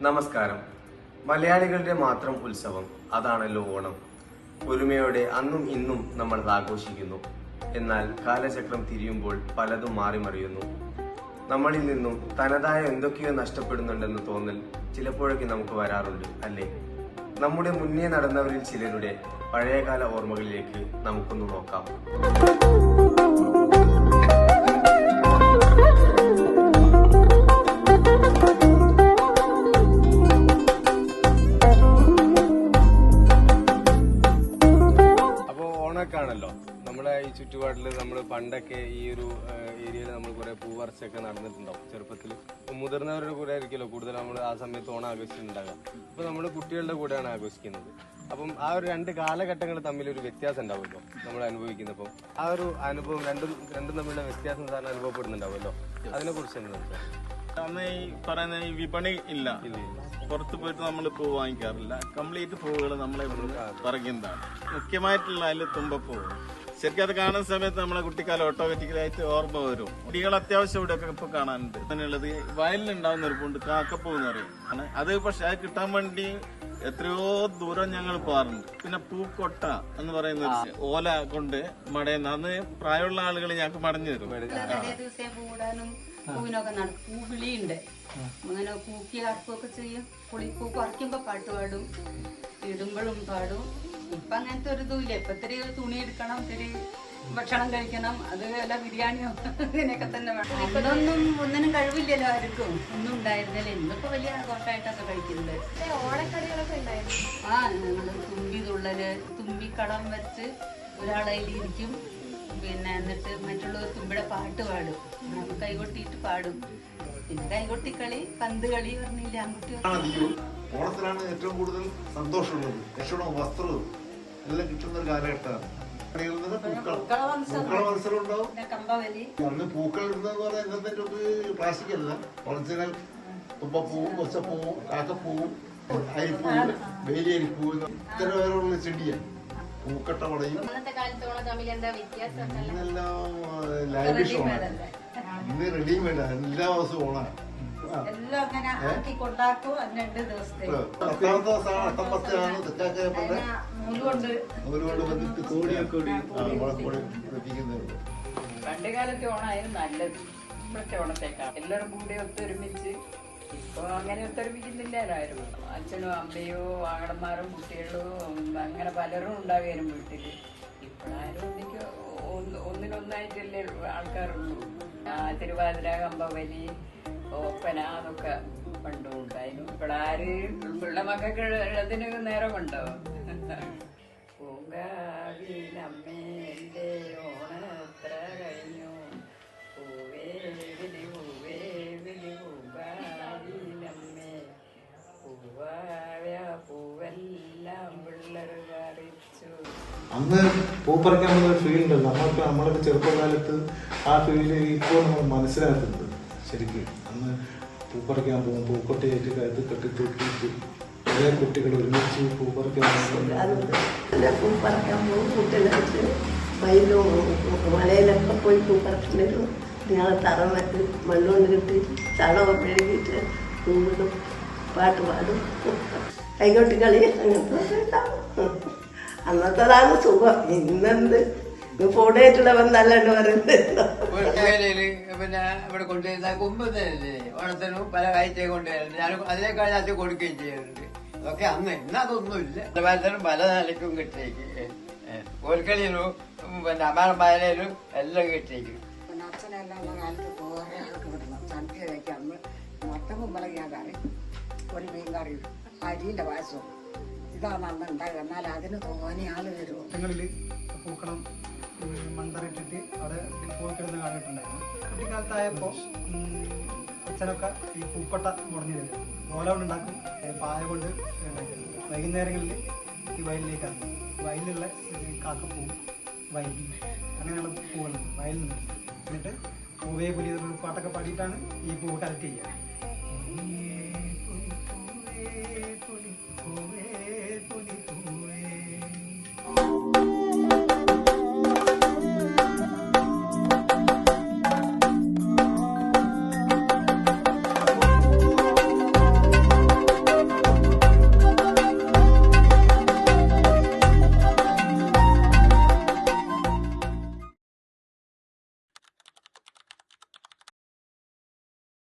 നമസ്കാരം. മലയാളികളുടെ മാത്രം ഉത്സവം അതാണല്ലോ ഓണം. ഒരുമയോടെ അന്നും ഇന്നും നമ്മൾ ആഘോഷിക്കുന്നു. എന്നാൽ കാലചക്രം തിരിയുമ്പോൾ പലതും മാറിമറിയുന്നു. നമ്മളിൽ നിന്നും തനതായ എന്തൊക്കെയോ നഷ്ടപ്പെടുന്നുണ്ടെന്ന് തോന്നൽ ചിലപ്പോഴൊക്കെ നമുക്ക് വരാറുണ്ട്, അല്ലേ? നമ്മുടെ മുന്നേ നടന്നവരിൽ ചിലരുടെ പഴയകാല ഓർമ്മകളിലേക്ക് നമുക്കൊന്ന് നോക്കാം. ണല്ലോ നമ്മളെ ഈ ചുറ്റുപാടില് നമ്മൾ പണ്ടൊക്കെ ഈ ഒരു ഏരിയയിൽ നമ്മൾ കുറെ പൂവർച്ചയൊക്കെ നടന്നിട്ടുണ്ടാവും ചെറുപ്പത്തിൽ. മുതിർന്നവരുടെ കൂടെ ആയിരിക്കുമല്ലോ കൂടുതൽ നമ്മൾ ആ സമയത്ത് ഓണം ആഘോഷിച്ചിട്ടുണ്ടാകാം. അപ്പൊ നമ്മൾ കുട്ടികളുടെ കൂടെയാണ് ആഘോഷിക്കുന്നത്. അപ്പം ആ ഒരു രണ്ട് കാലഘട്ടങ്ങൾ തമ്മിലൊരു വ്യത്യാസം ഉണ്ടാവുമല്ലോ നമ്മൾ അനുഭവിക്കുന്നപ്പോൾ. ആ ഒരു അനുഭവം രണ്ടും തമ്മിലുള്ള വ്യത്യാസം സാറിന് അനുഭവപ്പെടുന്നുണ്ടാവുമല്ലോ, അതിനെ കുറിച്ച് എന്താ? അന്ന് ഈ പറയുന്ന ഈ വിപണി ഇല്ല, പുറത്ത് പോയിട്ട് നമ്മൾ പൂ വാങ്ങിക്കാറില്ല. കംപ്ലീറ്റ് പൂവുകൾ നമ്മളെ പറിക്കുന്നതാണ്. മുഖ്യമായിട്ടുള്ള അതിൽ തുമ്പപ്പൂവ്. ശരിക്കും അത് കാണുന്ന സമയത്ത് നമ്മളെ കുട്ടിക്കാലം ഓട്ടോമാറ്റിക്കലായിട്ട് ഓർമ്മ വരും. കുട്ടികൾ അത്യാവശ്യം ഇവിടെയൊക്കെ ഇപ്പൊ കാണാനുണ്ട്. അങ്ങനെയുള്ളത് വയലിലുണ്ടാവുന്ന ഒരു പൂണ്ട് കാക്കപ്പൂ എന്ന് പറയും. അത് പക്ഷെ അത് കിട്ടാൻ വേണ്ടി എത്രയോ ദൂരം ഞങ്ങൾ പോകാറുണ്ട്. പിന്നെ പൂക്കൊട്ട എന്ന് പറയുന്ന ഓല കൊണ്ട് മടയുന്ന അന്ന് പ്രായമുള്ള ആളുകൾ ഞങ്ങൾക്ക് മടഞ്ഞു തരും. പൂവിനൊക്കെ നടക്കും. പൂവിളിയുണ്ട്, അങ്ങനെ പൂക്കി അറക്കുകയൊക്കെ ചെയ്യും. പുളിപ്പൂ പറിക്കുമ്പോ പാട്ട് പാടും, ഇടുമ്പോഴും പാടും. ഇപ്പൊ അങ്ങനത്തെ ഒരു ഇതും ഇല്ല. ഇപ്പൊ ഇത്തിരി തുണി എടുക്കണം, ഇത്തിരി ഭക്ഷണം കഴിക്കണം, അത് വല്ല ബിരിയാണിയോ ഇങ്ങനെയൊക്കെ തന്നെ വേണം. അതൊന്നും ഒന്നിനും കഴിവില്ലല്ലോ, ആർക്കും ഒന്നും ഉണ്ടായിരുന്നില്ല. ഇന്നിപ്പോ വലിയ ആഘോഷമായിട്ടൊക്കെ കഴിക്കുന്നത്. ഓണക്കളികളൊക്കെ ഉണ്ടായിരുന്നു. ഞങ്ങള് തുമ്പി തുള്ളല്, തുമ്പിക്കടം വെച്ച് ഒരാളതിലിരിക്കും. പിന്നെ എന്നിട്ട് മറ്റുള്ളവർ തുമ്പിടെ പാട്ട് പാടും, കൈകൊട്ടിയിട്ട് പാടും. പിന്നെ കൈകൊട്ടിക്കളി, പന്ത് കളി പറഞ്ഞില്ല ആൺകുട്ടികൾ. ഓണത്തിലാണ് ഏറ്റവും കൂടുതൽ സന്തോഷമുള്ളത്. ഭക്ഷണവും വസ്ത്രവും എല്ലാം കിട്ടുന്ന ഒരു കാലഘട്ടമാണ്. പൂക്കള മത്സരം ഉണ്ടാവും. അന്ന് പൂക്കൾ ഇടുന്നതെന്ന് പറഞ്ഞാൽ ഇന്നത്തെ പ്ലാസ്റ്റിക് അല്ല, ഒറിജിനൽ തുമ്പപ്പൂവും കൊച്ചപ്പൂവും കാക്കപ്പൂവും അരിപ്പൂവും വേലിയരിപ്പൂവും ഇത്തരം പേരുള്ള ചെടിയാണ്. പൂക്കട്ട പടയും ഇന്നെല്ലാം ലൈവിഷമാണ്. ഇന്ന് റെഡിമെയ്ഡാണ്. എല്ലാ ദിവസവും ഓണാണ്. പത്താമത്തെ ദിവസമാണ് അട്ടപ്പത്താണ് തെറ്റാക്കയപ്പന്റെ നൂലുകൊണ്ട് വന്നിട്ട് കോടിയൊക്കെ എത്തിക്കുന്നത്. പണ്ട് കാലത്തെ ഓണമായിരുന്നു നല്ലത്. ഇപ്പോഴത്തെ ഓണത്തേക്കാൾ എല്ലാവരും കൂടി ഒത്തൊരുമിച്ച്. ഇപ്പൊ അങ്ങനെ ഒത്തൊരുമിക്കുന്നില്ലല്ലോ ആരും. അച്ഛനും അമ്മയോ ആങ്ങളമാരും കുട്ടികളും അങ്ങനെ പലരും ഉണ്ടാകും വീട്ടില്. ഇപ്പോഴാരും ഒന്നിനൊന്നായിട്ടല്ലേ ആൾക്കാരുള്ളൂ. തിരുവാതിര, കമ്പവലി, ഒപ്പന അതൊക്കെ പണ്ടും ഉണ്ടായിരുന്നു. ഇപ്പോഴാര് പിള്ള മക്കൾക്ക് അതിന് നേരമുണ്ടോ? പൂങ്കാവിലമ്മേ എന്റെ ഓണത്ര കഴിഞ്ഞു, പൂവേ വിളി പൂവേ വിളി പൂങ്കാവിലമ്മേ, പൂവായ പൂവെല്ലാം പിള്ളേർ പറിച്ചു. അന്ന് പൂപ്പറിക്കാനുള്ള ഒരു ഫീൽ ഉണ്ട്. നമ്മളൊക്കെ ചെറുപ്പകാലത്ത് ആ ഫീല് ഇപ്പോൾ നമ്മൾ മനസ്സിലാക്കുന്നുണ്ട്. ശരിക്കും അന്ന് പൂപ്പറിക്കാൻ പോകും, പൂക്കൊട്ടയായിട്ട് കരുത്ത് കെട്ടി തൂക്കിയിട്ട് കുറേ കുട്ടികൾ ഒരുമിച്ച് പൂപ്പറിക്കാൻ പോകും. കുട്ടികളായിട്ട് വയലും മലയിലൊക്കെ പോയി പൂപ്പറിച്ചിട്ട് വരും. ഞങ്ങൾ തറ മറ്റ് മണ്ണുകൊണ്ട് കിട്ടി ചടവൊക്കെ മെഴുകിയിട്ട് പൂവിടും, പാട്ട് പാടും, കൈകൊട്ടി കളി അങ്ങനത്തെ ഉണ്ടാവും. അന്നത്തേതാണ് സുഖം. ഇന്നെന്ത് ഫോണായിട്ടുള്ള ബന്ധമല്ലാണ്ട് പറയുന്നത്. പിന്നെ ഇവിടെ കൊണ്ടുവരുന്ന കുമ്പത്തല്ലേ ഓണത്തിനും പല കാഴ്ചയും കൊണ്ടുവരുന്നുണ്ട്. ഞാൻ അതിനേക്കാൾ അത് കൊടുക്കുകയും ചെയ്യുന്നുണ്ട്. അതൊക്കെ അന്ന് ഇന്ന് അതൊന്നുമില്ല. പലതരം പല നിലയ്ക്കും കിട്ടിയേക്ക്. കോൽക്കളിയിലും പിന്നെ അമ്മാനമ്പായാലും എല്ലാം കിട്ടിയേക്കും. അച്ഛനെല്ലാം ഉള്ള കാലത്ത് കുറേ ആൾക്ക് വിടണം. സദ്യ കഴിക്കാൻ മൊത്തം കുമ്പളങ്ങ കറി, ഒരു മീൻ കറി, അരിന്റെ പായസവും ഇതാണ് അന്ന് ഉണ്ടാകുക. എന്നാൽ അതിന് തോന്നിയ ആള് വരുമോ? ഞങ്ങളില് പൂക്കളം മൺതറിട്ടിട്ട് അവിടെ പോയിക്കിടുന്ന കാലഘട്ടമുണ്ടായിരുന്നു. കുട്ടിക്കാലത്തായപ്പോൾ അച്ഛനൊക്കെ ഈ പൂക്കൊട്ട മുടഞ്ഞു തരും. ഓല കൊണ്ടുണ്ടാക്കും, പായ കൊണ്ട് ഉണ്ടാക്കും. വൈകുന്നേരങ്ങളിൽ ഈ വയലിലേക്ക് ഇറങ്ങും. വയലിലുള്ള കാക്കപ്പൂവും വയലിൽ അങ്ങനെയുള്ള പൂവുകളുണ്ട് വയലിൽ നിന്ന്. എന്നിട്ട് പൂവേ പുലി പാട്ടൊക്കെ പാടിയിട്ടാണ് ഈ പൂവ് കളക്ട് ചെയ്യുക.